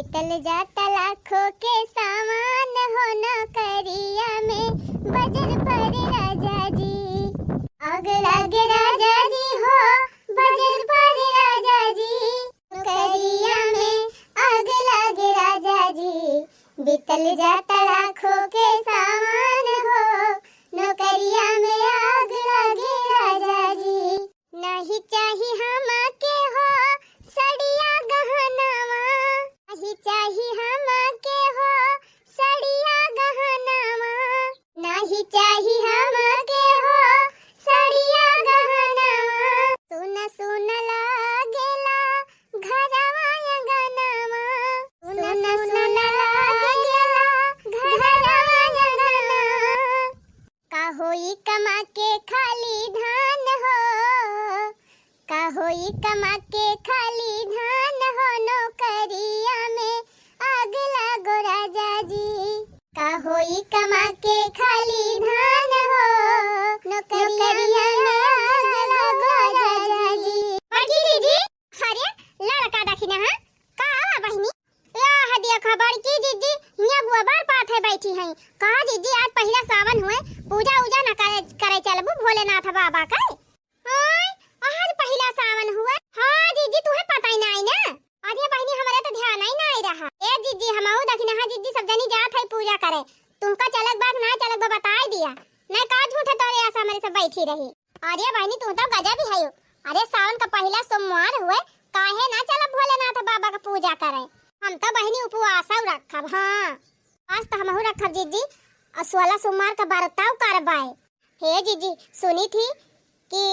बीतल जाता लाखों के सामान हो नौकरिया में बजर पर राजा जी। आग लागे राजा जी हो बजर पर राजा जी, नौकरिया में आग लागे राजा जी। बीतल जाता लाखों के सामान हो नौकरिया में आग लागे राजा जी। नहीं चाहिए हम के हो सड़िया गहनावा, नहीं चाहिए हम के हो सड़िया गहनावा, नहीं चाहिए हम के हो सड़िया गहनावा। सुन सुन लागेला घरवा अंगनावा, सुन सुन लागेला घरवा अंगनावा। का होई कमा के खाली धान हो, का होई कमा के खाली धान हो नौकरिया में आग लागो राजा जी। का होई कमा के खाली धान हो नौकरिया में आग लागो राजा जी। बड़की दीदी अरे लड़का दखिना हां का बहिनी या हदिया खबर की दीदी हिया बुआ बार पाथ है बैठी हैं। कहा दीदी आज पहला सावन हुए पूजा उजा न करे चलबू भोलेनाथ बाबा का। आज पहला सावन हुआ। हाँ दीदी तुम्हें पता ही नहीं ना। अरे बहनी हमारे तो ध्यान ही नहीं रहा। ए दीदी हमहु दखिना हां दीदी सब जनी जात है पूजा करे। तुमका चलक बात ना चलक बा बता दिया नहीं का झूठे तोरे ऐसा हमारे सब बैठी रही। अरे बहनी तू तो गजब ही है। अरे सावन का पहला सोमवार हुए काहे ना चलब भोलेनाथ बाबा का पूजा करे। हम तो बहनी उपवास रखब। हां आज तो हमहु रखब दीदी 16 सोमवार का व्रत करबाए। हे दीदी सुनी थी कि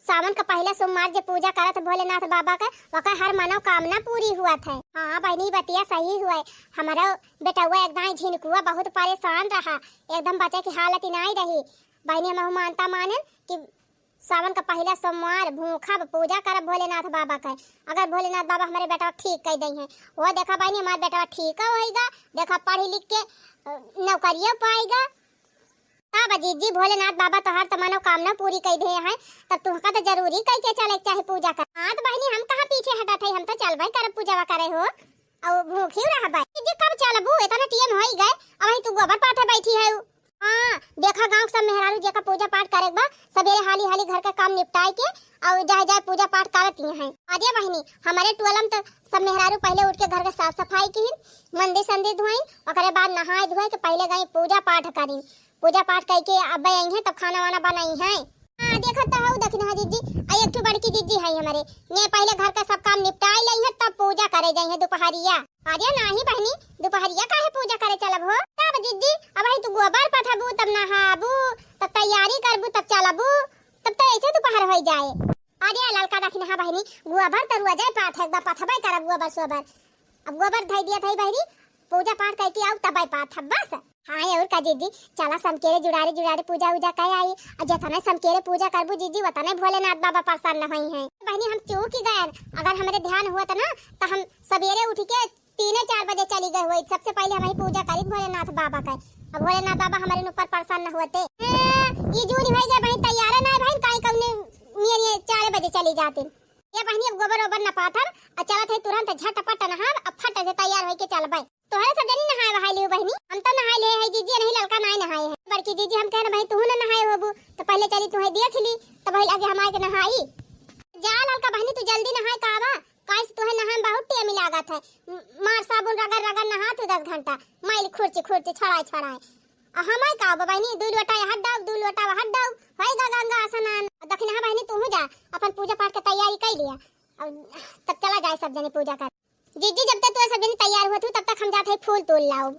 सावन का पहला सोमवार जो पूजा करत भोलेनाथ बाबा का वका हर मानव कामना पूरी हुआ था। हाँ बहनी बतिया सही हुआ। हमारा बेटवा एकदम झिनकुआ बहुत परेशान रहा, एकदम बच्चे की हालत ही नहीं रही। बहनी हम मानता मानन कि सावन का पहला सोमवार भूखा पूजा करब भोलेनाथ बाबा का। अगर भोलेनाथ बाबा हमारे बेटा ठीक कह दें हैं वो देखा बहनी हमारा बेटा ठीक होएगा, देखा पढ़ लिख के नौकरियां पाएगा। तब जीजी भोलेनाथ बाबा तो हर तमन्ना कामना पूरी कर दे हैं। तब तुमका तो जरूरी कह के चले चाहे पूजा कर। हां तो बहनी हम कहां पीछे हटत है, हम तो चलबे कर पूजा करे हो और भूखी रहबे। जीजी कब चलबू इतना टाइम होई गए अब तू गोबर पाठे बैठी है। हां देखा गांव सब मेहरारू जे का पूजा पाठ करे बा सवेरे हाली हाली घर का काम निपटाए के और जाए जाए पूजा पाठ करती हैं। अरे बहनी हमारे टोलम तो सब मेहरारू पहले उठ के घर के साफ सफाई की, मंदिर संदिर धोई, ओकरे बाद नहाए धोए के पहले गई पूजा पाठ करी। पूजा पाठ करके अब आई हैं तब खाना वाना बनाई हैं। हां देखा तो हूं दखिना दीदी आई एक बड़की दीदी है हमारे ने पहले घर का सब काम निपटाई लई है तब पूजा करे जाई है दोपहरिया। अरे नहीं बहनी दोपहरिया काहे पूजा करे चलब हो। तब दीदी अब तू गोबर पठाबू तब नहाबू तब तैयारी करबू तब चलबू तब तो ऐसे दोपहर हो जाए। अरे लड़का दखिना बहनी गोबर तरुआ जाए पाठ एक बार पठबे करब गोबर सोबर। अब गोबर धई दिया थई बहनी पूजा पाठ करके आऊ तब पाठ बस। हाँ और का दीदी चला समकेरे जुड़ारे जुड़ारे पूजा उजा कर आई और जतने समकेरे पूजा करबू दीदी वतने भोलेनाथ बाबा प्रसन्न न होई हैं। बहनी हम चूक ही गए, अगर हमारे ध्यान हुआ था ना तो हम सवेरे उठ के 3-4 बजे चली गए हुई। सबसे पहले हमारी पूजा करी भोलेनाथ बाबा का। अब भोलेनाथ बाबा हमारे ऊपर प्रसन्न हुए। ये जून हो गए बहन तैयार ना बहन काई कौने मेरे 4 बजे चली जाती। ये बहनी अब गोबर ओबर न पाथर और चलत है तुरंत झटपट नहा अब फट से तैयार होके चलबे। तोहरे सब जनी नहाए बहाई लियो बहनी हम तो नहाए ले है जीजी नहीं लड़का नहीं नहाए है। बड़की जीजी हम कह रहे भाई तू न नहाए होबू तो पहले चली तुहे देख ली तब भाई आगे हमारे के नहाई जा। लड़का बहनी तू जल्दी नहाए कावा काहे से तुहे नहाए बहुत टाइम लागत है। मार साबुन रगड़ रगड़ नहा तू 10 घंटा मैल खुरची खुरची छड़ाए छड़ाए हमाय का बहनी 2 लोटा हट दाऊ 2 लोटा हट दाऊ होएगा गंगा स्नान। दखिना बहनी तू जा अपन पूजा पाठ के तैयारी कर लिया तब चला जाए सब जने पूजा कर। जीजी जब तक तू सब जने तैयार हुआ तब तक हम जाते फूल तोड़ लाओ।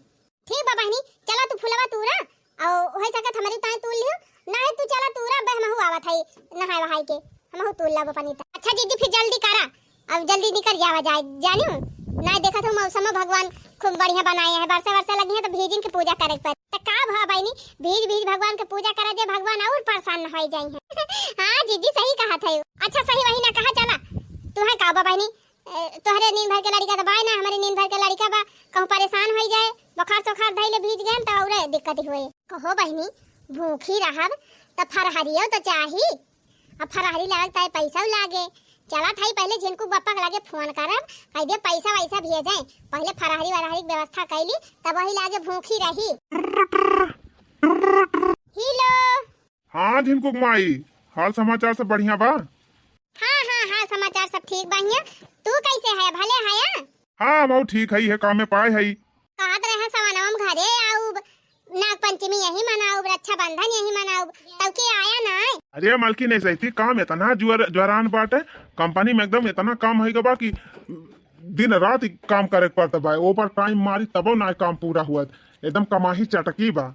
ठीक बा बहनी चला तू फूलवा तूरा और होई सकत हमारी ताई तोड़ लियो नहीं तू चला तूरा बहमहु आवत है नहाए वहाई के हमहु तोड़ लाबो पानी। अच्छा जीजी फिर जल्दी करा अब जल्दी निकल जावा जाए जानियो नहीं देखा तो मौसम भगवान खूब बढ़िया बनाए हैं। वर्षा वर्षा लगी है तो भीजिन की पूजा करे पर त का भा बहनी भीज भीज भगवान के पूजा करे जे भगवान और प्रसन्न हो जाई है। हां जीजी सही कहा था। अच्छा सही वही ना कहा चला तू है का बहनी तोहरे नींद भर के लड़का दबाए ना हमारे नींद भर के लड़का बा कहूं परेशान हो जाए बुखार सुखार धइले भीज गए त और दिक्कत होए। कहो बहनी भूखी रहब त फरहरियो तो चाही अब फरहरी लागत है पैसा लागे चला थाई पहले जिनको बप्पा के लागे फोन करब, कह दे पैसा वैसा भेजे, पहले फराहरी वराहरी व्यवस्था कैली तब वही लागे भूखी रही। हेलो। हाँ झिनकुक माई, हाल समाचार सब बढ़िया बा? हाँ समाचार सब ठीक बढ़िया। तू कैसे है? भले है? हाँ मैं ठीक है काम में पाए है। कहत रहे सवनम घरे आऊ, नाग पंचमी यही मनाऊ, रक्षाबंधन यही मनाऊ, तब के आया ना? अरे मालकिन ऐसे थी काम इतना ज्वरान बाटे, कंपनी में एकदम इतना काम है बा कि दिन रात काम करे पड़ता बा, ओवर टाइम मारी तबो ना काम पूरा हुआ, एकदम कमाही चटकी बा।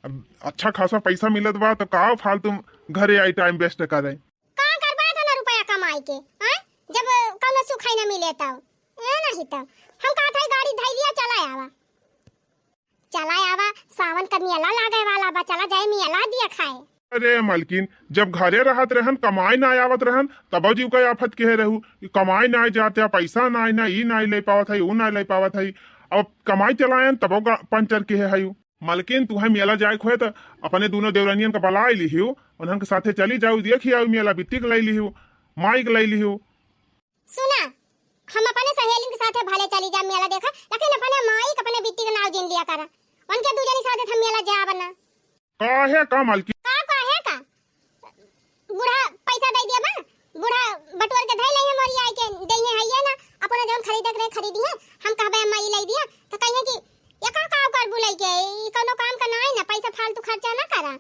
अब अच्छा खासा पैसा मिलत बा तो का फालतू घरे आई टाइम वेस्ट करे। का करबा था ना रुपया कमाई के, हां जब कौनो सुखाई ना मिले तब ए नहीं तो हम का था गाड़ी धैलिया चला आवा सावन का मेला लागे वाला बा, चला जाए मेला दिया खाए। अरे मालकिन जब घरे रहत रहन कमाई ना आवत रहन तब जीव का आफत कहे रहू, कमाई ना जाते पैसा ना ई ना ले पावत है, ऊ ना ले पावत है, अब कमाई चलायन तब पंचर के है। मालकिन तुहे मेला जाए खोए तो अपने दोनों देवरानियन का बला लिहियो, उन्हन के साथे चली जाऊ, देखी आऊ मेला, बिट्टी के लाई लिहियो, माई के लाई लिहियो। सुना हम अपने सहेली के साथे भले चली जा मेला देखा, लेकिन अपने माई के अपने बिट्टी के नाव जिन लिया करा, उनके दू जनी साथे हम मेला जा बना। काहे का मालकिन? का बूढ़ा पैसा दे दिया बा, बूढ़ा बटोर के धई लई मोरी आई के देही है ना, अपने जौन खरीदे करे खरीदी है, हम कहबे माई लाई दिया तो कहिए कि ये का कर बुलाई के ई कोनो काम का नहीं ना, पैसा फालतू खर्चा ना करा,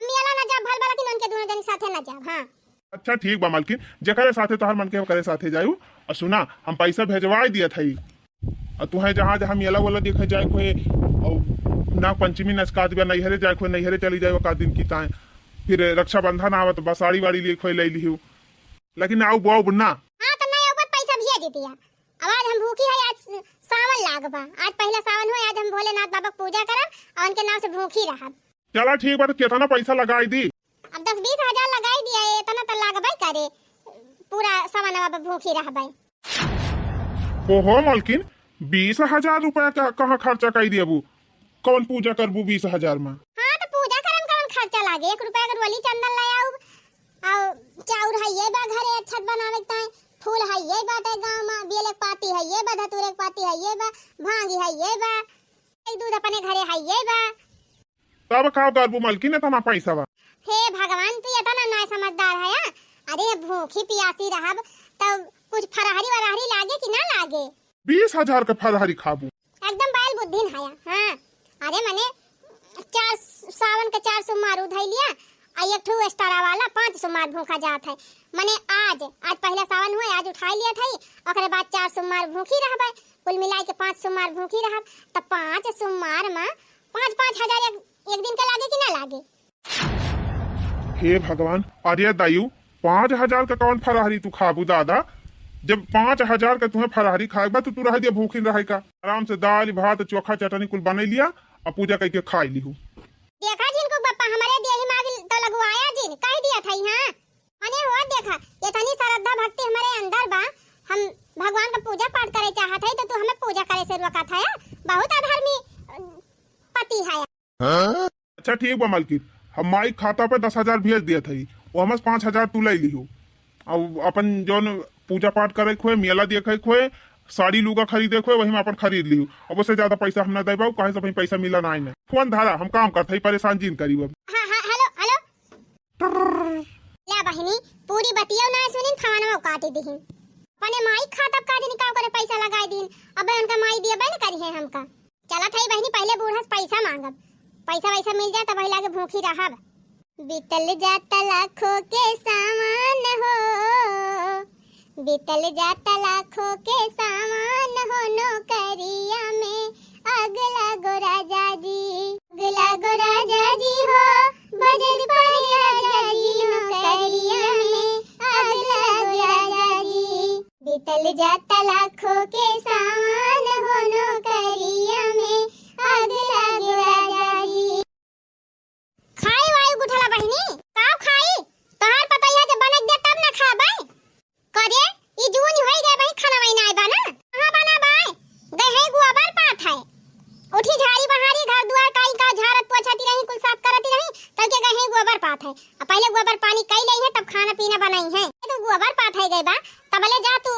मेला ना जा भल वाला कि उनके दोनों जनी साथे ना जा। हां अच्छा ठीक बा मालकिन, जेकरे साथे तोहर मन के करे साथे जाऊ। और सुना हम पैसा भेजवाई दिया थई, और तुहे जहां जहां मेला वाला देखे जाए खोए, और नाग पंचमी नचकात बा नैहरे जाए खोए, नैहरे चली जाए का दिन की ताए, फिर रक्षाबंधन आवत बा साड़ी वाड़ी लिए खोए ले लिहू, लेकिन आऊ बुआ बुन्ना। हां तो नहीं ऊपर पैसा भेज दिया। अब आज हम भूखी है, आज सावन लागबा, आज पहला सावन हो, आज हम भोलेनाथ बाबा की पूजा करब और उनके नाम से भूखी रहब। चला ठीक बा, तो कितना पैसा लगाई दी? अब 10-20 हजार लगाई दिया, इतना तो लागबे करे, पूरा सावन बाबा भूखी रहबे। ओहो मालकिन 20,000 रुपया कहाँ खर्चा कर दियबू? कौन पूजा करबू 20,000 में? हाँ तो पूजा करम कौन खर्चा लागे, 1 रुपया के रोली चंदन ले आऊ, और चाउर है ये बा घरे छत बनावे के ताई, फूल है ये बाटे गांव में, बेल एक पाती है ये बा, धतूर एक पाती है ये बा, भांगी है ये बा, दूध अपने घरे है ये बा। तब का करबू मालकिन इतना पैसा बा? हे भगवान तू इतना ना समझदार है। अरे भूखी प्यासी रहब तब कुछ फराहरी वराहरी लागे कि ना लागे? 20,000 का फराहरी खाबू? एकदम बैल बुद्धिन है। हाँ अरे मने 4 सावन के 4 सोमवार उधई लिया, आ एक ठो स्टारा वाला 5 सोमवार भूखा जात है। मने आज पहला सावन हुआ, आज उठा लिया था, ओकरे बाद 4 सोमवार भूखी रहबे, कुल मिलाई के 5 सोमवार भूखी रहब, त 5 सोमवार में 5-5 हजार एक दिन के लागे कि ना लागे? हे भगवान, अरे दायु 5,000 का कौन फराहरी तू खाबू दादा? जब 5,000 का तुम्हें फराहरी खाएगा तो तू रह दिया भूखी रहेगा, आराम से दाल भात चोखा चटनी कुल बने लिया और पूजा करके खाई लिहू। देखा जिनको बप्पा हमारे दिया ही मांग तो लगवाया जिन कह दिया था। हां मने हो देखा इतनी श्रद्धा भक्ति हमारे अंदर बा, हम भगवान का पूजा पाठ करे चाहत है तो तू हमें पूजा करे से रोका था। बहुत अधर्मी पति है। अच्छा ठीक बा मालकिन, हम माई खाता पे 10,000 भेज दिया था, वो हमें 5,000 तू ले लिहू, और अपन जौन पूजा पाठ करे खोए, मेला देखे खोए, साड़ी लुगा खरीदे खोए, वही में अपन खरीद लिहू, अब उससे ज्यादा पैसा हम ना दे पाऊ, काहे से भाई पैसा मिला ना है। फोन धारा हम काम करते ही परेशान जीन करी। अब हां हेलो ला बहिनी पूरी बतियो ना सुनिन, खाना काटी दीहिन, अपने माई खाता काटी निकाल करे पैसा लगाई दीन, अब उनका माई दिया बन करी है हमका। चला थई बहिनी पहले बूढ़ा से पैसा मांगब, पैसा वैसा मिल जाए तब लागे भूखी रहब। बीतल जाता लाखों के सामान हो, बीतल जाता लाखों के सामान हो, नौकरिया में अगला गो राजा जी, अगला गो राजा जी हो, बजर पर राजा जी, नौकरिया में अगला गो राजा जी। बीतल जाता लाखों के सामान हो, नौकरिया में अगला गो राजा जी। खाई वायु गुठला बहिनी का खाई तोहार पता है जब बनक दे तब ना खाबे करे, ई जून होई गए भाई खाना वही ना बना, कहां बना बाय गए है गुआबर पात है, उठी झाड़ी बहारी घर दुआर काई का झाड़त पोछाती रही, कुल साफ करती रही, तब के गए है गोबर पात है, अब पहले गोबर पानी कई लई है तब खाना पीना बनाई है, तो गोबर पाथे गए बा तबले जा तू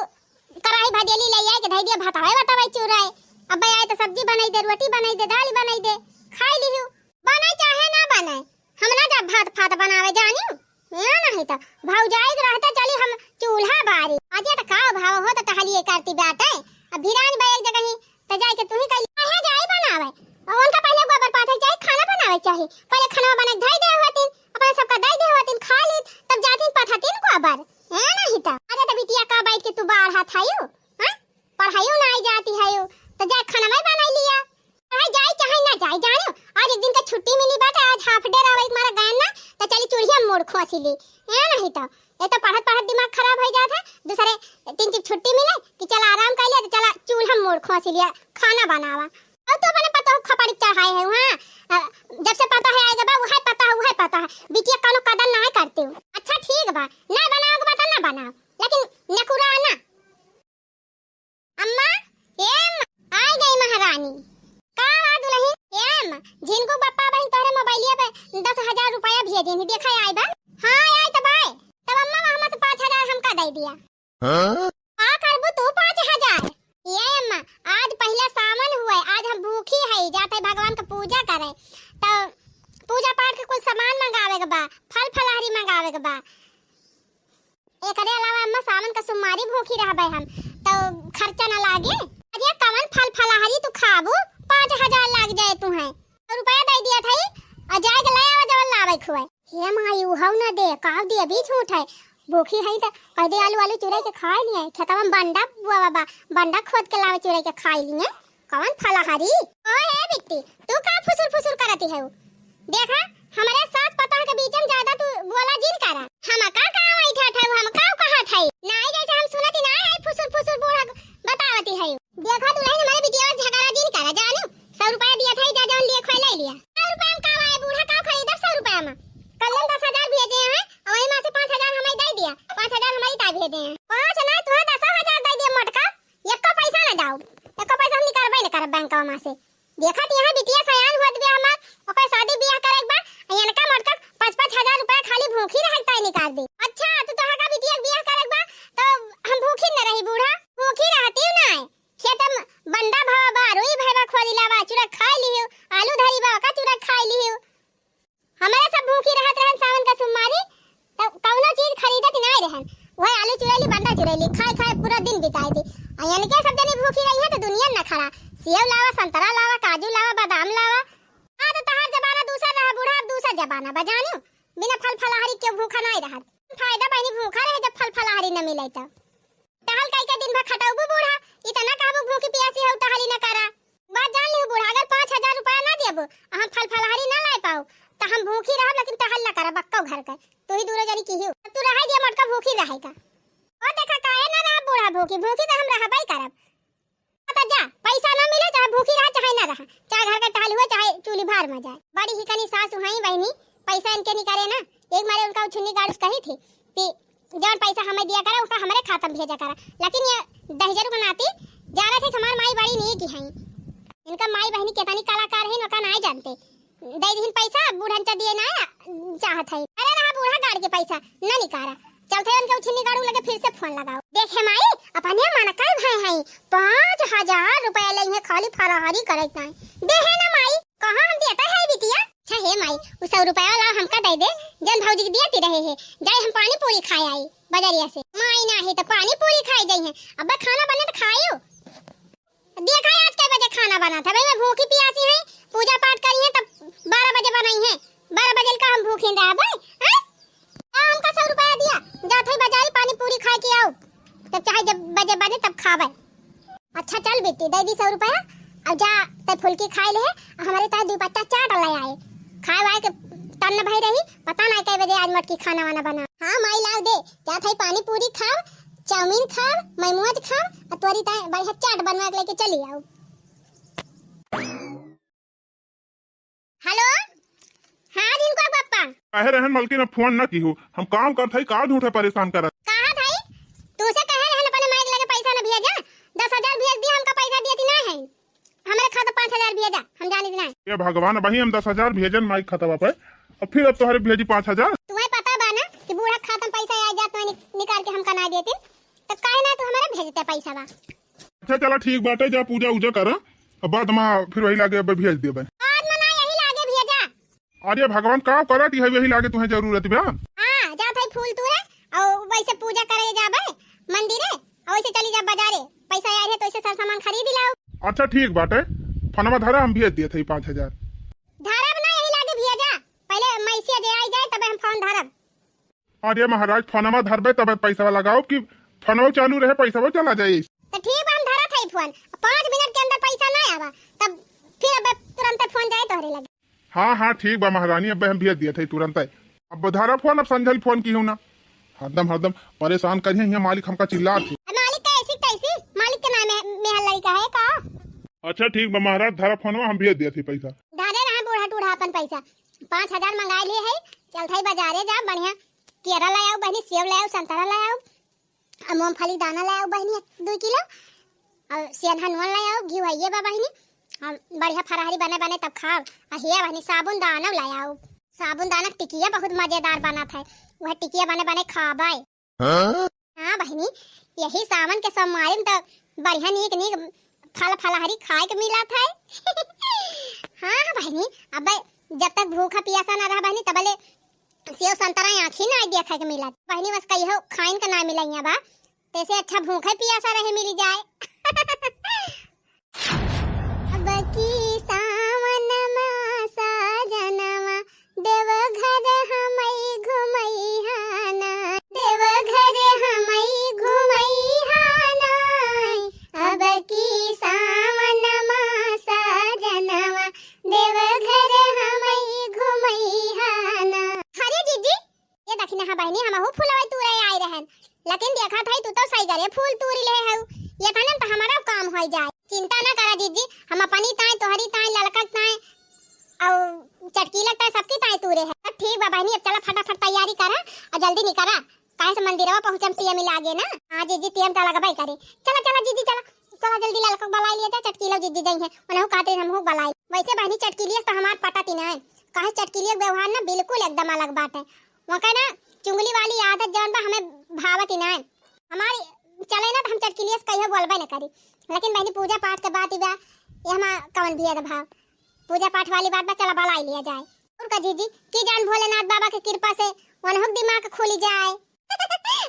कराही भदेली ले आए के धई दिया भात है बतावे चुराए अब आए तो सब्जी बनाई दे रोटी बनाई दे दाल बनाई दे खाई लिहु बनाई चाहे ना बनाए हमरा जब भात फात बनावे जानी या नहीं तो भौजाई के रहता चली हम चूल्हा बारी आज तो का भाव हो तो टहलिए करती बात है अब भिरान बा एक जगह ही तो जाए के तू ही कही है जाई बनावे और उनका पहले गोबर पाथे चाहिए खाना बनावे चाहिए पहले खाना बना धई दे होतिन अपने सबका दई दे होतिन खा ली तब जातिन पाथातिन गोबर है नहीं तो अरे तो बिटिया का बैठ के तू बाढ़ हाथ आयो हां पढ़ाइयो ना आई जाती है यो तो जा खाना मैं बना लिया पढ़ाई जाए चाहे ना जाए जानो आज एक दिन का छुट्टी मिली बात आज हाफ डे रहा मारा गायन ना तो चली चूड़िया मोड़ खोसी ली है नहीं तो ये तो पढ़त पढ़त दिमाग खराब हो जाता है दूसरे तीन दिन छुट्टी मिले कि चला आराम कर लिया तो चला चूल्हा मोड़ खोसी लिया खाना बनावा अब तो अपने पता हो खपड़ी चढ़ाए है वहां जब से पता है आएगा बा वो है पता है बिटिया कानो कदर ना करते हो अच्छा ठीक बा ना बनाओगे बता ना बनाओ लेकिन नकुरा ना अम्मा एम आ गई महारानी का दुल्हन एम जिनको बप्पा बहन तोरे मोबाइलिया पे 10,000 रुपया भेजे नहीं देखा आई बा हां आई तो भाई तब अम्मा वहां से 5,000 हमका दे दिया हां का करबू तू 5,000 ये अम्मा आज पहला सावन हुआ है आज हम भूखी है जाते भगवान का पूजा करे तो पूजा पाठ के कुछ सामान मंगावे के बा फल फलहारी मंगावे के बा एकरे अलावा अम्मा सावन का सुमारी भूखी रहबे हम तो खर्चा ना लागे अरे कवन फल फलहारी तू खाबू 5,000 लाग जाए तू है रुपया दे दिया था आ जाए के ले आवा जवन लावे खुए हे माई उहौ ना दे काव दे अभी झूठ है भूखी है तो कह दे आलू चुराई के खा लिए खेतवा में बंडा बुआ बाबा बंडा खोद के लावे चुराई के खा लिए कवन फलहारी ओए बिट्टी तू का फुसुर करती है देखा हमारे साथ पता के बीच में ज्यादा तू बोला जिन करा हम का बैठा था हम का कहा था नहीं जैसे हम सुनती ना है फुसुर बूढ़ा बतावती है देखा तू नहीं हमारे बिटिया झगड़ा जिन करा जानो 100 रुपया दिया था जा जवन लिए खोई ले लिया 100 रुपया में का आए बूढ़ा का खरीदा 100 रुपया में कल 10,000 भेजे हैं और वही में से 5,000 हमें दे दिया 5,000 हमारी ता भेजे हैं 5 ना तू 10,000 दे दिया मोटका एको पैसा ना जाओ एको पैसा हम निकलबे न कर बैंक में से देखा यहां बिटिया सयान होत बे हमार ओकर शादी ब्याह करे बा यनका मोटका 5,000 रुपया खाली भूखी रहता है निकाल दे अच्छा तू तो का बिटिया ब्याह करे बा तो हम भूखी न रही बूढ़ा भूखी रहती ना खेत में बंडा भावा बा रोई भावा खोली लावा चूरा खा लियो आलू धरी बा का चूरा खा लियो हमारे सब भूखी रहत रहन सावन का सुमारी तो कौनो चीज खरीदत ना रहन वही आलू चुराली बंडा चुराली खाए पूरा दिन बिताई दी यानी के सब जने भूखी रही है तो दुनिया न खड़ा सेब लावा संतरा लावा काजू लावा बादाम लावा हां तो तहार जमाना दूसरा रहा बूढ़ा अब दूसरा जमाना बजानो बिना फल फलहारी के भूखा नहीं रहत फायदा बनी भूखा रहे जब फल फलहारी न मिले तो टहल कई के दिन भर खटाऊ बूढ़ा इतना काबू भूखी प्यासी हो टहली न करा बात जान ली बूढ़ा अगर 5,000 रुपया ना देबो हम फल फलहारी ना ला पाओ तो हम भूखी रहब लेकिन टहल न करा बक्का घर का तू ही दूर जानी की हो तू रह दिया मटका भूखी रहेगा और देखा काहे ना रहा बूढ़ा भूखी तो हम रहबई करब पता जा पैसा ना मिले चाहे भूखी रहा चाहे ना रहा चाहे घर का टहल हुआ चाहे चूल्ही भार में जाए बड़ी ही कनी सास हुई बहनी पैसा इनके नहीं करे ना एक मारे उनका छुन्नी गाड़ूस कही थी कि जौन पैसा हमें दिया करा उसका हमारे खाता में भेजा करा लेकिन ये 10,000 बनाती जा रहे थे हमार माई बड़ी नहीं की है इनका माई बहनी केतनी कलाकार है नका नहीं जानते दे दिन पैसा बूढ़न चा दिए ना चाहत है अरे रहा बूढ़ा गाड़ के पैसा ना निकारा चलते उनके छुन्नी गाड़ू लगे फिर से फोन लगाओ देखे माई अपने मन का भाई है 5,000 रुपया ले है खाली फराहारी करत नहीं देहे ना माई कहां हम देता है बिटिया अच्छा हे माई वो 100 रुपया ला हमका दे दे जन भौजी के दिया रहे है जाए हम पानी पूरी खाए आई बजरिया से माई ना है तो पानी पूरी खाए जाई है अब खाना बने तो खायो देखा आज के बजे खाना बना था भाई मैं भूखी प्यासी है पूजा पाठ करी है तब 12 बजे बनाई है 12 बजे का हम भूखे रह भाई हमका 100 रुपया दिया जाते बाजारी पानी पूरी खा के आओ तब चाहे जब बजे बने तब खावे अच्छा चल बेटी दे दी 100 रुपया अब जा ते फुलकी खाए ले हमारे ताए दुपट्टा चाट ले आए खाए वाए के तन भाई रही पता ना कई बजे आज मटकी खाना वाना बना हां माई लाओ दे जा थाई पानी पूरी खाओ चाउमीन खाओ मैमोज खाओ और तोरी ताए बढ़िया चाट बनवा के लेके चली आओ हेलो हां जिनको पप्पा कहे रहन मलकिन फोन न की हो हम काम कर थई का झूठे परेशान करत कहां थाई तू से कहे रहन अपने माइक लगे पैसा न भेजा 10,000 भेज दिया हमका पैसा देती ना है हमारे खाता 5,000 भेजा हम जानी ना ये भगवान भाई हम 10,000 भेजन माइक खतवा पे और फिर अब तोहरे भेजी 5,000 तुम्हें पता बा ना कि बूढ़ा खाता में पैसा आ जात तो निकाल के हम मंगा देते तो काहे ना तू हमारा भेजते पैसा बा। अच्छा चला ठीक बाटे, जा पूजा उजा कर, अब बाद में फिर वही लागे अब भेज देबे। आज मना यही लागे भेजा। अरे भगवान का करत है यही लागे तुम्हें जरूरत बा। हां जा भाई फूल तोड़े और वैसे पूजा करे जाबे मंदिरे और वैसे चली जा बाजारे, पैसा आए है तो ऐसे सब सामान खरीद लाओ। अच्छा ठीक बाटे, फनवा धरा हम भेज दिए थे 5000। धारा बना यही लागे भेजा, पहले मैसे जे आई जाए तब हम फोन धरब। अरे महाराज फनवा धरबे तब पैसा लगाओ कि फनवा चालू रहे पैसा चला जाए। तो ठीक हम धरा था फोन, 5 मिनट के अंदर पैसा ना आवा तब फिर अब तुरंत फोन जाए तोहरे लगे। हाँ हाँ ठीक बा महारानी, अब हम भेज दिए थे तुरंत। अब धारा फोन, अब संजल फोन की हूँ ना, हरदम हरदम परेशान करिए, यहाँ मालिक हमका चिल्ला थी। मालिक का ऐसी तैसी, मालिक के नाम है मेहर लड़का है का। अच्छा ठीक बा महाराज, धारा फोनवा हम भेज दिए थे पैसा। धारे रहा बूढ़ा टूढ़ा अपन पैसा 5000 मंगा लिए है। चल थाई बाजारे जा बढ़िया केरा ले आओ बहनी, सेब ले आओ, संतरा ले आओ, मूंगफली दाना ले आओ बहनी 2 किलो, और सेंधा नून ले आओ, घी है बा बहनी, हम बढ़िया फराहरी बने बने तब खाओ। अहिया बहनी साबुन दाना ले आओ, साबुन दाना टिकिया बहुत मजेदार बना था, वह टिकिया बने बने खाबे। हाँ बहनी यही सावन के सब मारे तो बढ़िया नीक नीक फल फलहरी खाए के मिला था। हाँ बहनी अब जब तक भूखा पियासा ना रहा बहनी तबले सेव संतरा आँखी ना देखा के मिला बहनी, बस कहियो खाइन का ना मिला यहाँ बा, तैसे अच्छा भूखा पियासा रहे मिली जाए। अब की सावन मासा जनवा देव घर हमई घुमई हाना, देव घर हमई घुमई हाना, अब की सावन मासा जनवा देव घर हमई घुमई हाना। अरे जीजी ये देखी ना बहनी हम हो फूलवा तूरे आई रहन, लेकिन देखा था तू तो सही करे फूल तूरी ले है, ये था ना तो हमारा काम हो जाए। चिंता ना करा जीजी, हम अपनी ताई तोहरी ताई ललका ताई और चटकी लगता है सबकी ताई तूरे है। अब ठीक बा बहनी, अब चला फटाफट तैयारी करा और जल्दी निकला, काहे से मंदिरवा पहुंचम टीएम लागे ना। हां जीजी टीएम ता लगबाई करे, चला चला जीजी चला चला जल्दी ललका बलाई लिया जा, चटकी लो जीजी जाई है उन्हें कहते हम हो बलाई। वैसे बहनी चटकी लिए तो हमार पता ती ना काहे चटकी लिए व्यवहार ना बिल्कुल एकदम अलग बात है, वहां का ना चुंगली वाली आदत जौन बा हमें भावत ही ना हमारी चले ना तो हम चटकी लिए कहियो बोलबे ना करी, लेकिन बहनी पूजा पाठ के बात ही बा ये हम कौन भी है भाव, पूजा पाठ वाली बात बा चला बलाई लिया जाए। और का जीजी की जान भोलेनाथ बाबा की कृपा से उन्हें दिमाग खुल जाए।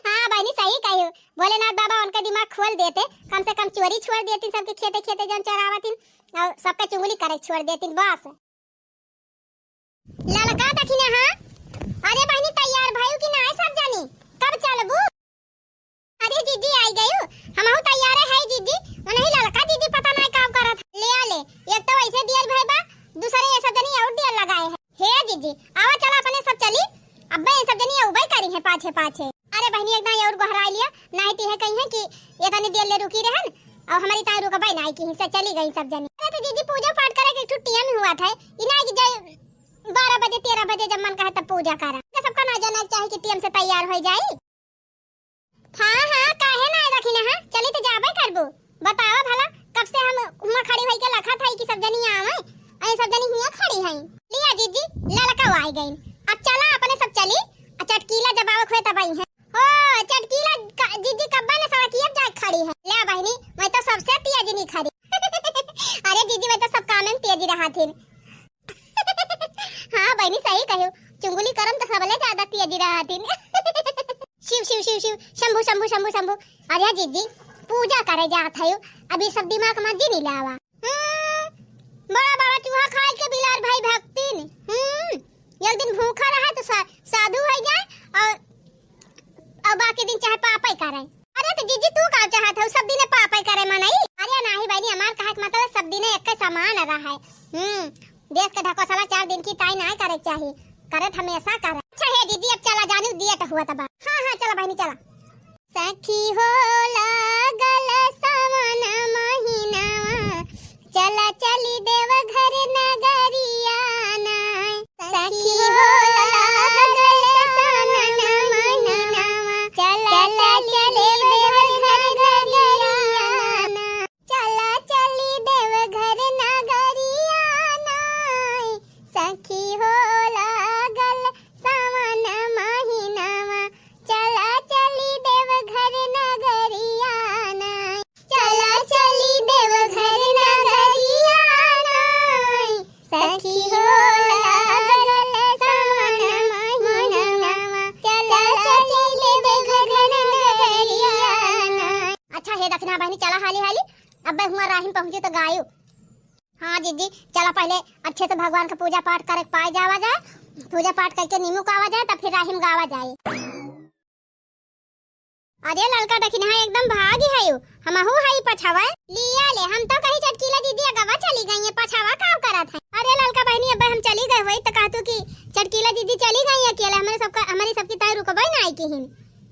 हाँ बहनी सही कही, भोलेनाथ बाबा उनका दिमाग खोल देते, कम से कम चोरी छोड़ देती, सबके खेते खेते जौन चरावती और सबका चुंगली करे छोड़ देती बस। ललका देखी ना। हाँ अरे बहनी तैयार भाई कि ना सब जानी कब चलबू। अरे जीजी आई गई हम हो तैयार है जीजी, नहीं ललका जीजी पता नहीं काम करत ले आ ले, एक तो ऐसे दियल भाई बा दूसरे ये सब जनी और दियल लगाए है। हे जीजी आवा चला अपने सब चली, अब्बे ये सब जनी उबई करी है पाछे पाछे। अरे बहनी एकदम और गहरा लिया नहीं ती है कहीं है कि ये तनी दियल ले रुकी रहन और हमारी ताई रुकबाई नहीं की से चली गई सब जनी। अरे तो जीजी पूजा पाठ करे के छुट्टी में हुआ था इना की जाए 12 बजे 13 बजे जब मन कहे तब पूजा करा, सबका ना जाना चाहिए कि टीएम से तैयार हो जाए। हाँ हाँ काहे ना रखी ना। हाँ चली तो जाबे करबो, बतावा भला कब से हम हुआ खड़ी होई के लखा था कि सब जनी आवे अरे सब जनी हुआ खड़ी हैं। लिया जीजी ललका आई गई, अब चला अपने सब चली चटकीला जबाव खोए तब आई है। ओ चटकीला जीजी कब्बा ने सड़किया जा खड़ी है। ले बहनी मैं तो सबसे तेज नहीं खड़ी। अरे जीजी मैं तो सब काम में तेज रहा थी। हाँ बहनी सही कहो, चुंगली करम तो सबले ज्यादा तेज रहा थी। शिव शिव शिव शिव शंभु शंभु शंभु शंभु। अरे जीजी पूजा करे जात है, अभी सब दिमाग में जी नहीं लावा। बड़ा बड़ा चूहा खाए के बिलार भाई भक्तिन एक दिन भूखा रहा तो साधु हो जाए और बाकी दिन चाहे पापा ही करे। अरे तो जीजी तू का चाहत है सब दिन पापा ही करे मनाई। अरे नहीं बहनी हमार कहे के मतलब सब दिन एक समान रहा है। देश के ढकोसला 4 दिन की ताई नहीं करे चाहिए, करत हमेशा करे। अच्छा है दीदी अब चला जानू दिया तो हुआ तब। हाँ हाँ चला बहनी चला। सखी हो लागल सावन महीना चला चली देव घर नगरिया ना। सखी हो लागल सावन महीना चला चली देव घर नगरिया ना। चला चली देव घर नगरिया ना। सखी हो लागल सावन महीना चला चली देव घर देखना बहनी चला हाली हाली अब हुआ राहिन पहुंचे तो गायो। हाँ जीजी चला पहले अच्छे से भगवान का पूजा पाठ करे पाए जावा जाए, पूजा पाठ करके नीमू का आवा जाए तब फिर राहिम गावा जाए। अरे लड़का देखी ना एकदम भागी है हमहू है पछावा लिया ले हम तो कहीं चटकीला दीदी गवा चली गई है पछावा काम करा था। अरे लड़का बहनी अब हम चली गए वही तो कहतू कि चटकीला दीदी चली गई अकेले हमारी सबकी ताई रुकबई ना आई की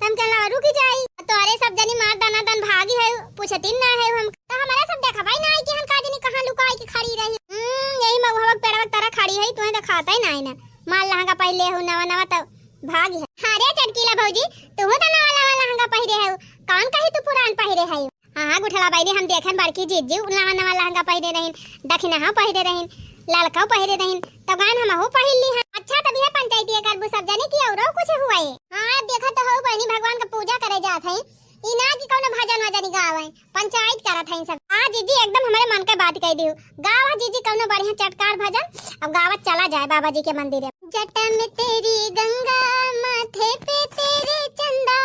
तम कहला रुकी जाई तो अरे सब जनी मार दाना दन भागी है पूछतिन ना है हम तो हमारा सब देखा भाई ना आई कि हम का जनी कहां लुकाई के खड़ी रही। यही मगहवक पेड़वा तरह खड़ी है तुम्हें तो खाता ही ना है ना माल लहंगा पहले हो नवा नवा तो भागी है। अरे चटकीला भौजी तू तो नवा लहंगा पहरे है कौन कही तू पुरान पहरे है। हां गुठला बाई हम देखन बड़की जीजी नवा नवा लहंगा पहरे रहिन दखिना हां पहरे रहिन लड़का पहरे रहिन तो गान हम हो पहन ली है। अच्छा तभी है पंचायती करबू सब जाने की और कुछ हुआ है। हां देखा तो हो बहनी भगवान का पूजा करे जात है इना की कौन भजन वजन गावे पंचायत करत है सब। हां जीजी एकदम हमारे मन का बात कह दियो गावा जीजी कौन बढ़िया चटकार भजन अब गावत चला जाए बाबा जी के मंदिर। जटा में तेरी गंगा माथे पे तेरे चंदा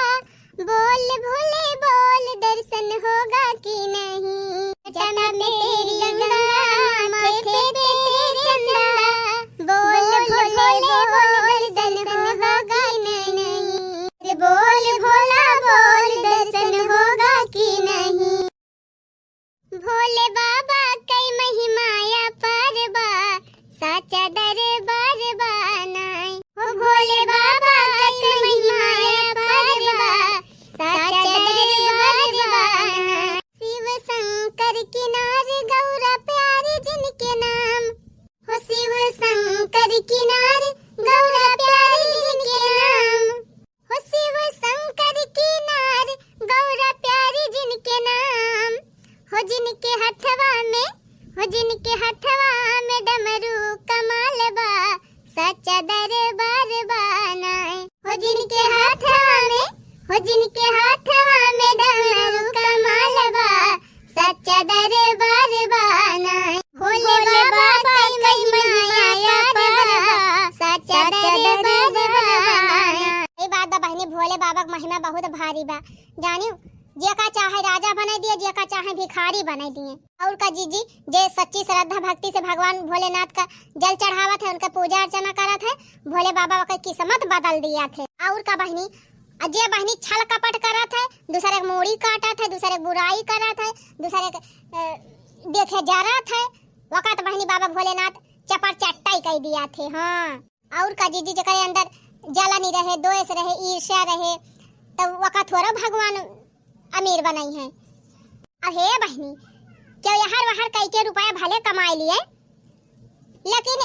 बोल भोले बोल दर्शन होगा कि नहीं। जटा में तेरी गंगा माथे पे तेरे चंदा बोल भोले बोल दर्शन होगा कि नहीं। बोल भोला बोल दर्शन होगा कि नहीं। भोले बाबा कई महिमाया पारबा साचा दरबार बनाए हो भोले बाबा कई महिमाया पारबा साचा दरबार बनाए। शिव शंकर किनारे गौरा प्यारे जिनके नाम हो शिव शंकर किनारे गौरा प्यारे जिनके नाम हो शिव शंकर किनारे गौरा प्यारे जिनके नाम हो जिनके हथवा में डमरू कमाल बा सच्चा दरबार बनाए हो जिनके हथवा में डमरू कमाल बा सच्चा दरबार बनाए। भोले बाबा कई महिमाया पारबा सच्चा दरबार बनाए। ये बात बहनी भोले बाबा की महिमा बहुत भारी बा जानियो जे का चाहे राजा बना दिए जे का चाहे भिखारी बना दिए। और का जीजी जे सच्ची श्रद्धा भक्ति से भगवान भोलेनाथ का जल चढ़ावत है उनका पूजा अर्चना करत है भोले बाबा का किस्मत बदल दिया थे। और का बहनी जे बहनी छल कपट करत है दूसरे के मूड़ी काटत है दूसरे के बुराई करत है दूसरे के देखे जरत है वक़्त बहनी बाबा भोलेनाथ चपर चट्टाई कह दिया थे। हाँ और का जीजी जे करे अंदर जलन रहे द्वेष रहे ईर्ष्या रहे तो वक़्त थोड़ा भगवान अमीर बनाई है। अब हे बहनी क्यों यहाँ वहाँ कई के रुपया भले कमाए लिए लेकिन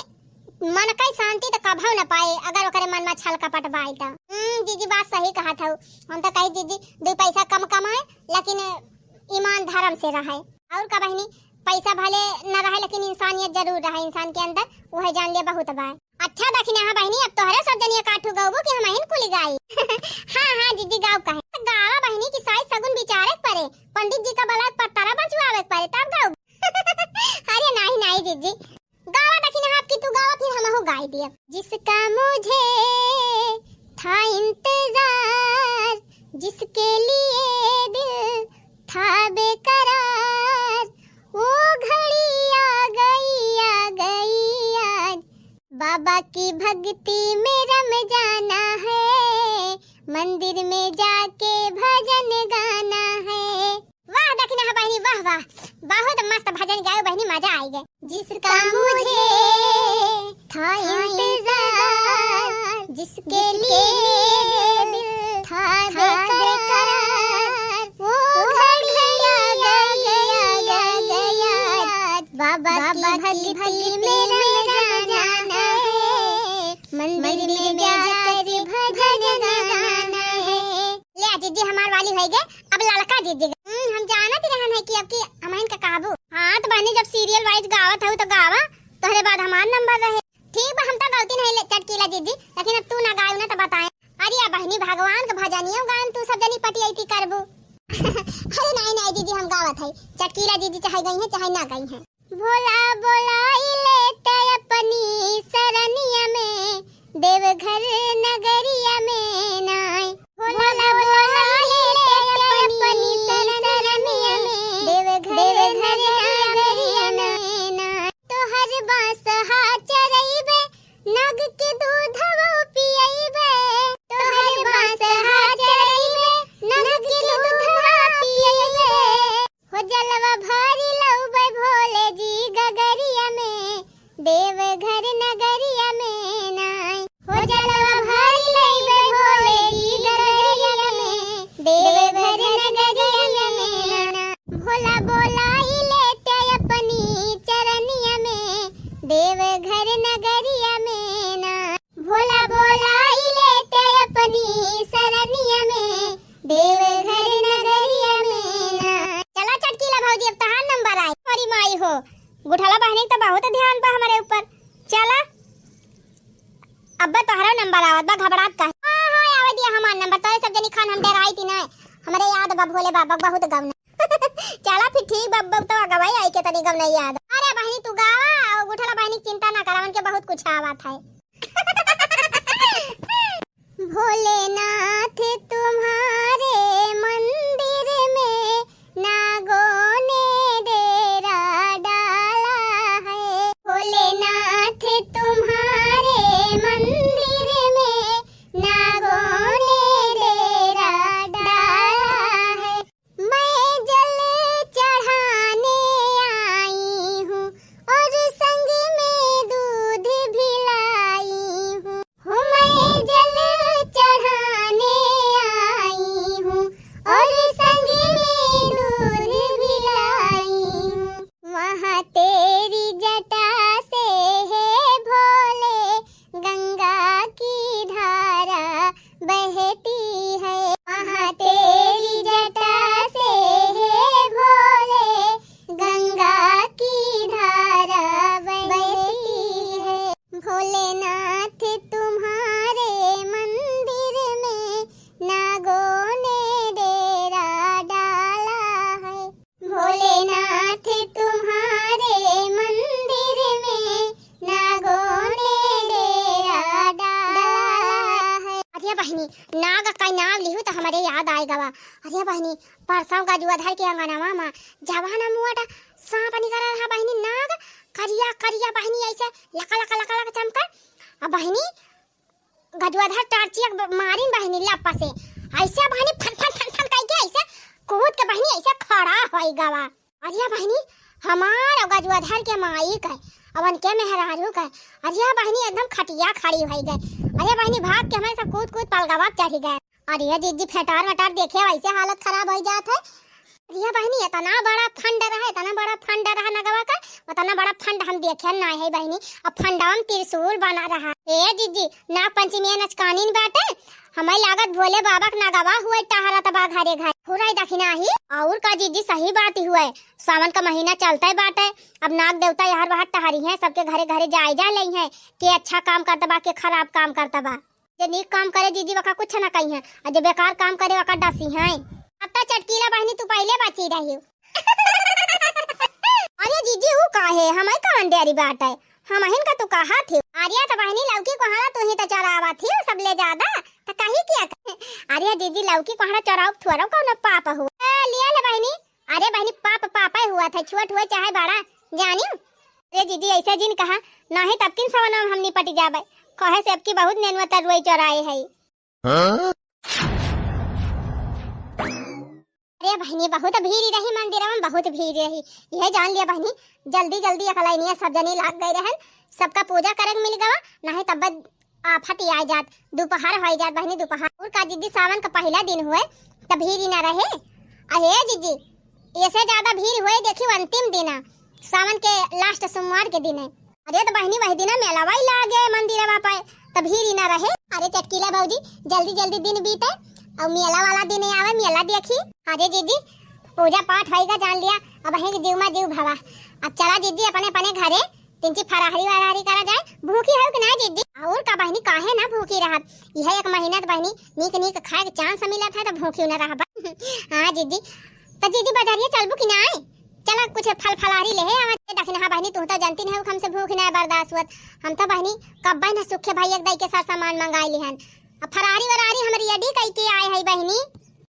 मन का शांति तो कभी न पाए अगर ओकरे मन में छल कपट बाई तो। जीजी बात सही कहा था हम तो कही जीजी दो पैसा कम कमाए लेकिन ईमान धर्म से रहे। और का बहनी पैसा भले न रहे लेकिन इंसानियत जरूर रहे इंसान के अंदर वह जान लिया बहुत बार। अच्छा दखिना हाँ बहनी अब तोहरे सब जनिया काठू गावो कि हम हिन कुली गाई। हाँ जीजी गाँव कहे गावा बहनी की साइज सगुन विचारे परे पंडित जी का बलात पतारा बचवावे परे तब गाओ। अरे नहीं जीजी गावा दखिना हाँ की तू गावा फिर हम हो गाई दिया। जिसका मुझे था इंतजार जिसके लिए दिल था बेकरार वो घड़ी आ गई आज बाबा की भक्ति में रम जाना है मंदिर में जाके भजन गाना है। वाह दखिना है बहनी वाह वाह बहुत मस्त भजन गायो बहनी मजा आई गए। जिसका मुझे था इंतजार जिसके लिए दिल था बेकरार वो घड़ी आ गई बाबा की भक्ति में रम जाना है मंदिर में जाकर भजन गाना है। ले जीजी हमार वाली हो गए अब लड़का जीजी हम जानत रहन है कि अब की हमन का काबू। हां तो बहनी जब सीरियल वाइज गावत हो तो गावा तोहरे बाद हमार नंबर रहे ठीक बा हम तो गलती नहीं चटकीला जीजी लेकिन अब तू ना गायो ना तो बताए। अरे बहनी भगवान के भजनियो गान तू सब जनी पटियाई करबू। अरे नहीं जीजी हम गावत है चटकीला जीजी चाहे गई है चाहे ना गई है। भोला बोलाई लेते अपनी सरनिया में देवघर नगरिया में नाय भोला बोलाई लेते अपनी सरनिया देवघर नगरिया में ना। चला चटकीला भौजी, अब तहार नंबर आई। हमारी माई हो गुठला बहनी तो बहुत ध्यान बा हमारे ऊपर। चला अब्बा तोहरा नंबर आवत बा, घबरात का? हां हां आवे दिया हमार नंबर। तोरे सब जनी खान हम डराई थी ना, हमरे याद बा भोले बाबा बहुत गवना। चला फिर ठीक बब्बा तो गवाई आई के तनी गव नहीं याद। अरे बहनी तू गावा, गुठला बहनी चिंता ना करवन के बहुत कुछ आवत है। भोलेनाथ तुम्हारे मंदिर में नागों ने डेरा डाला है। भोलेनाथ तुम्हारे मंदिर में नागों ने डेरा डाला है। मैं जल चढ़ाने आई हूँ और संग में दूध भी लाई हूँ। मैं जल चढ़ाने आई हूँ और संग में दूध भी लाई हूँ। वहाँ तेरी जटा से है भोले गंगा की धारा बहती है। वहाँ तेरी जटा से है भोले गंगा की धारा बहती है। भोलेनाथ तुम्हारे मंदिर में नागों ने डेरा डाला है। भोलेनाथ तुम्हारे मंदिर में नागों ने डेरा डाला है। अरे बहनी नाग का नाम लिहू तो हमारे याद आएगा वा। अरे बहनी परसों का जुआधार के अंगनावा में जवाना मुआटा सांप निकल रहा बहनी। नाग करिया करिया बहनी ऐसे लका लका लका लका चमका। अब बहनी गजुआधार टार्चिया मारिन बहनी लप्पा से ऐसे बहनी फन फन फन फन करके ऐसे कूद के बहनी ऐसे खड़ा होई गवा। अरे बहनी हमार गजुआधार के माई का अवन के मेहरारू का। अरे बहनी एकदम खटिया खड़ी होई गए। अरे बहनी भाग के हमारे सब कूद कूद पलगवा चढ़ी गए। अरे जीजी फेटार वटार देखे वैसे हालत खराब हो जात है। अरे बहनी इतना बड़ा फंड रहा, इतना बड़ा फंड रहा नगवा का, इतना बड़ा फंड हम देखे ना है बहनी। अब फंडवा में त्रिशूल बना रहा। ए जीजी नाग पंचमी नचकानीन बाटे हमें लागत भोले बाबा का नगवा हुआ टहरा तबा घरे घर पूरा दखिना ही। और का जीजी सही बात ही हुआ है, सावन का महीना चलता है बाटे। अब नाग देवता यहाँ वहाँ टहरी है, सबके घरे घरे जायजा ले है कि अच्छा काम करता बा के खराब काम करता बा। जे नीक काम करे जीजी वका कुछ न कही है, और जे बेकार काम करे वका डसी है। अब तो चटकीला बहनी तू पहले बची रही हो। अरे जीजी वो काहे हमें कौन डेरी बात है, हम हिन का तू कहा थी। अरे तो बहनी लौकी कोहड़ा तू ही तो चरावा थी सब ले ज्यादा तो कही किया। अरे जीजी लौकी कोहड़ा चराव थोड़ा कौन पाप हुआ लिया ले बहनी। अरे बहनी पाप पापा हुआ था, छोट हुआ चाहे बड़ा जानियो। अरे जीजी ऐसा जिन कहा नहीं तब किन सवना हम निपट जाबे, कहे से अब की बहुत नेनवा तरुई चराए है। अरे बहनी बहुत भीड़ रही मंदिर में, बहुत भीड़ रही। यह जान लिया बहनी जल्दी जल्दी अकलाइनिया सब जने लाग गए रहन, सबका पूजा करे मिल गवा नहीं तब आफत आ जात, दोपहर हो जात बहनी दोपहर। और का जीजी सावन का पहला दिन हुए तब भीड़ ही ना रहे। अरे जीजी ऐसे ज्यादा भीड़ हुए देखियो अंतिम दिन सावन के लास्ट सोमवार के दिन है। अरे तो बहनी वही दिन मेला वही लागे मंदिर पाए तब भीड़ ही ना रहे। अरे चटकीला भाऊजी जल्दी जल्दी दिन बीते और मेला वाला दिन आवे मेला देखी। अरे जीजी पूजा पाठ होएगा जान लिया, अब वहीं जीव में जीव भवा। अब चला जीजी अपने अपने घरे तिनची फराहरी वराहरी करा जाए। भूखी है कि ना जीजी? और का बहनी काहे ना भूखी रहत, यह एक महीना तो बहनी नीक नीक खाए के चांस मिला था तो भूखी न रहा। हाँ जीजी तो जीजी बाजारिया चलबू कि ना? चला कुछ फल फलारी ले आवे दखिन। हाँ बहनी तू तो जानती नहीं हमसे भूख ना बर्दाश्त हुआ, हम तो बहनी कब ना सुखे भाई एक दई के साथ सामान मंगाई लिहन। अब फरारी वरारी हमारी यडी कई के आए है बहनी।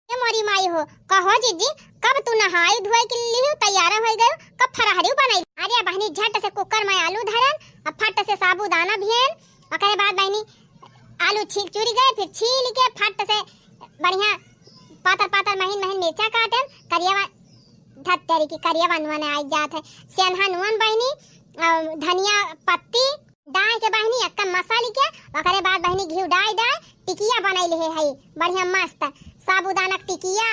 ये मोरी माई हो कहो जीजी कब तू नहाई धोई के लिए तैयार हो गए, कब फरारी बनाई? अरे बहनी झट से कुकर में आलू धरन, अब फट से साबूदाना भियन, ओकरे बाद बहनी आलू छील चुरी गए, फिर छील के फट से बढ़िया पातर पातर महीन महीन मिर्चा काटन, करिया धत्तरी की करिया बनवाने आई जात है। सेंधा नुन बहनी धनिया पत्ती डाल के बहनी अक्का मसाली के ओकरे बाद बहनी घी डाल टिकिया बनाई ले है बढ़िया मस्त साबूदाना टिकिया।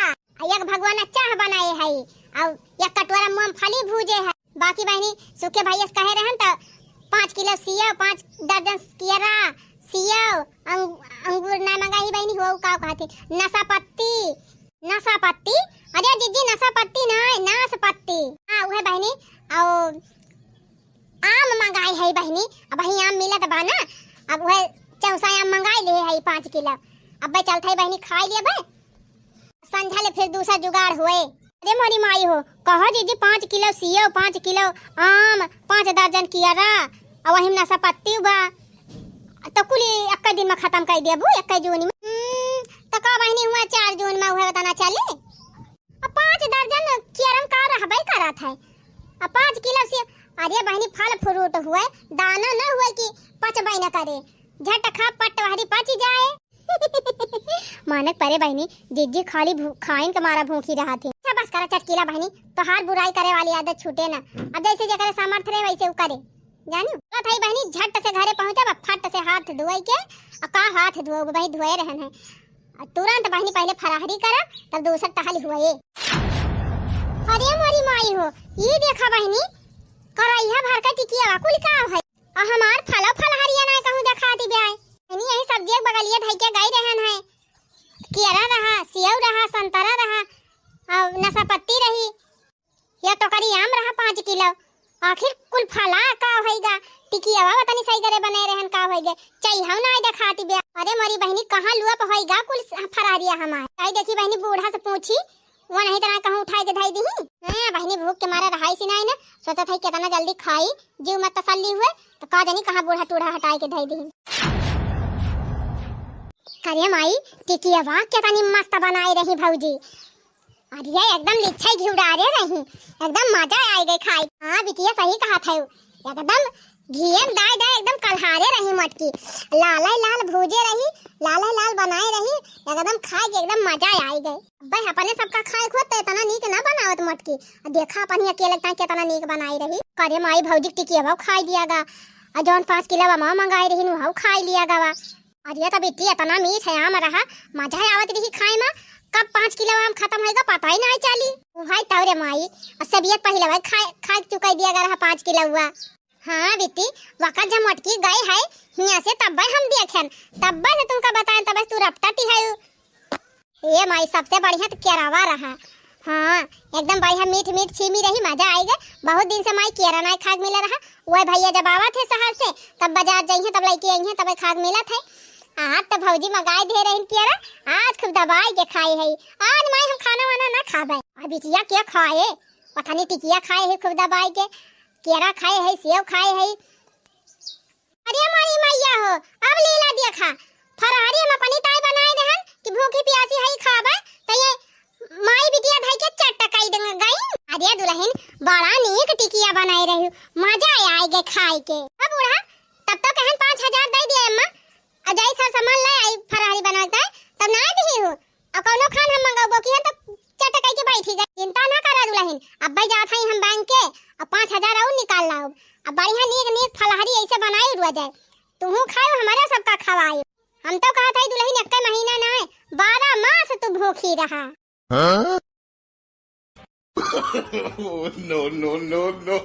एक भगवान चाह बनाए है और एक कटोरा मूंगफली भूजे है। बाकी बहनी सुखे भैया कहे रहन तो 5 किलो सेव 5 दर्जन केरा सेव अंगूर ना मंगाई बहनी हो का कहती नशा पत्ती नाशपाती। अरे जीजी नाशपाती ना नाशपाती। हाँ वह बहनी और आम मंगाई है बहनी। अब वही आम मिलत बा ना, अब वह चौसा आम मंगाई ले है 5 किलो। अब भाई चलते है बहनी खाई ले भाई, संझा ले फिर दूसरा जुगाड़ हुए। अरे मोरी माई हो कहो दीदी 5 किलो सेव, 5 किलो आम, 5 दर्जन कियारा और वही नाशपाती बा तो कुल एक दिन में खत्म कर देबू 1 जून में। तो का बहनी हुआ 4 जून में हुआ बताना चले। अब 5 दर्जन कियारम का रहबे करत है। अब 5 किलो से अरे बहनी फल फ्रूट हुए, दाना न हुए कि पचबे न करे, झट खा पट वारी पच जाए। मानक परे बहनी जीजी खाली खाइन के मारा भूखी रहा थी। अच्छा बस करा चटकीला बहनी, तो हार बुराई करे वाली आदत छूटे ना। अब जैसे जगह सामर्थ्य रहे वैसे उ करे जानू। तो थाई बहनी झट से घरे पहुंचा, फट से हाथ धोई के और का हाथ धो भाई धोए रहन है। तुरंत बहनी पहले फराहरी करा तब दूसर टहल हुए। अरे मोरी माई हो ये देखा बहनी करैया भर का टिकिया कुल का है और हमार फलहरिया ना कहूं दिखाती बे बहनी। यही सब्जी बगलिया धई के गई रहन है, केरा रहा, सेव रहा, संतरा रहा और नाशपाती रही, या तो करी आम रहा 5 किलो। आखिर कुल फला का होइगा टिकिया बतानी सही करे बने रहन का होइगे चाहिए ना दिखाती बे। अरे मोरी बहनी कहां लुआ पे होइगा कुल फरारिया हमार। आई देखी बहनी बूढ़ा से पूछी वो नहीं तना कहूं उठाई के धई दी। हां बहनी भूख के मारे रहाई सी नहीं ना, सोचा था कितना जल्दी खाई जीव मत तसल्ली हुए तो का जानी कहां बूढ़ा टूढ़ा हटाई के धई दी। अरे माई टिकिया वाह कितनी मस्त बनाई रही भौजी। अरे एकदम लिच्छा घिउड़ारे रही, एकदम मजा आ गई खाई। हाँ बिटिया सही कहा था, एकदम घियम दाय दाय एकदम कलहारे रही मटकी, लाल लाल भूजे रही, लाल लाल बनाए रही, एकदम खाए के एकदम मजा आ गई। भाई अपने सबका खाए खुद तो इतना नीक ना बनावत मटकी, देखा अपन अकेले ता कितना नीक बनाई रही। करे माई भौजी टिकिया भाव खाई दियागा और जौन 5 किलो मां मंगाई रही वो खाई लियागा वा। अरे तो बिटिया इतना मीठ है आम रहा, मजा आवत रही खाए में। कब 5 किलो आम खत्म होएगा पता ही नहीं चली। भाई तौरे माई और सबियत पहले भाई खा चुका दिया रहा 5 किलो हुआ। हाँ बेटी वक़्त जब मटकी गए है हिया से तब हम देखें, तब से तुमका बताएं तब तू रपटती है। ये माई सबसे बढ़िया तो केरावा रहा। हाँ एकदम बढ़िया मीठ मीठ छीमी रही, मजा आएगा। बहुत दिन से माई केरा नहीं खाग मिला रहा। वह भैया जब आवा थे शहर से तब बाजार जाइए तब लेके आई तब खाग मिला थे। आज तो भौजी मंगाई दे रही केरा, आज खूब दबाई के खाए है। आज माई हम खाना वाना ना खाबे। अब बिटिया क्या खाए पता नहीं, टिकिया खाए है खूब दबाई के, केरा खाए है, सेव खाए है। अरे हमारी मैया हो अब लीला देखा फरारी हम अपनी ताई बनाए रहन कि भूखी प्यासी है खाबे तो ये माई बिटिया भाई के चटकाई देंगे गई। अरे दुल्हन बड़ा नीक टिकिया बनाई रही, मजा आएगा खाए के। अब बूढ़ा तब तो कहन 5000 दे दिए अम्मा अजय सर सामान ले आई फरारी बनाता है तब ना दी हो और कोनो खान हम मंगाबो कि तो चटकाई के बैठी गई। चिंता ना करा दुल्हन, अब भाई जात हई हम बैंक के और 5000 और निकाल लाओ। अब बढ़िया नीक नीक फलहरी ऐसे बनाई रुआ जाए, तू खाओ हमारा सबका खवाए। हम तो कहा था दुल्हन 1 महीना ना 12 मास तू भूखी रहा। No, no, no, no.